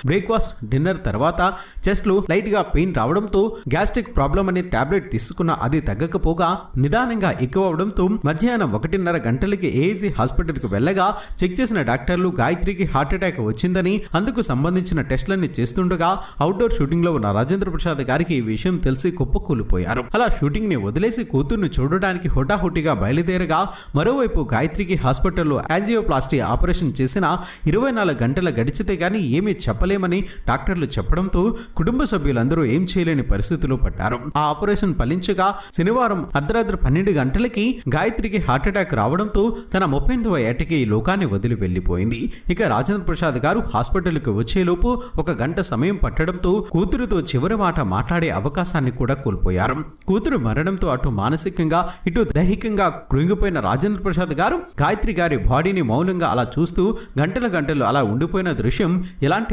Breakfast dinner తర్వాత chest లో light గా పెయిన్ రావడంతో గ్యాస్ట్రిక్ ప్రాబ్లం అనే టాబ్లెట్ తీసుకున్న అది తగ్గకపోగా నిదానంగా ఎక్కువ అవడంతో మధ్యాహ్నం 1:30 గంటలకి ఏఎస్ఐ హాస్పిటల్ కు వెళ్ళగా చెక్ చేసిన డాక్టర్లు గాయత్రికి హార్ట్ అటాక్ వచ్చిందని అందుకు సంబంధించిన టెస్టులన్నీ చేస్తుండగా అవుట్డోర్ షూటింగ్ లో ఉన్న రాజేంద్ర ప్రసాద్ గారికి ఈ విషయం తెలిసి కుప్పకూలిపోయారు. అలా షూటింగ్ ని వదిలేసి కూతుర్ని చూడడానికి హుటాహుటిగా బయలుదేరగా మరోవైపు గాయత్రికి హాస్పిటల్లో యాంజియోప్లాస్టీ ఆపరేషన్ చేసిన 24 గంటల గడిచితే గానీ ఏమీ చెప్పలేమని డాక్టర్లు చెప్పడంతో కుటుంబ సభ్యులందరూ ఏం చేయలేని పరిస్థితిలో పడ్డారు. ఆ ఆపరేషన్ ఫలించగా శనివారం అర్ధరాత్రి 12 గంటలకి గాయత్రికి హార్ట్ అటాక్ రావడంతో తన 38వ ఏటకి ఈ లోకాన్ని వదిలి వెళ్లిపోయింది. ఇక రాజేంద్ర ప్రసాద్ గారు హాస్పిటల్కి వచ్చేలోపు 1 గంట సమయం పట్టడంతో కూతురుతో చివరి మాట మాట్లాడే అవకాశాన్ని కూడా కోల్పోయారు. కూతురు మరణంతో అటు మానసికంగా ఇటు దైహికంగా కృంగిపోయిన రాజేంద్ర ప్రసాద్ గారు గాయత్రి గారి బాడీని మౌనంగా అలా చూస్తూ గంటలు అలా ఉండిపోయిన దృశ్యం ఎలాంటి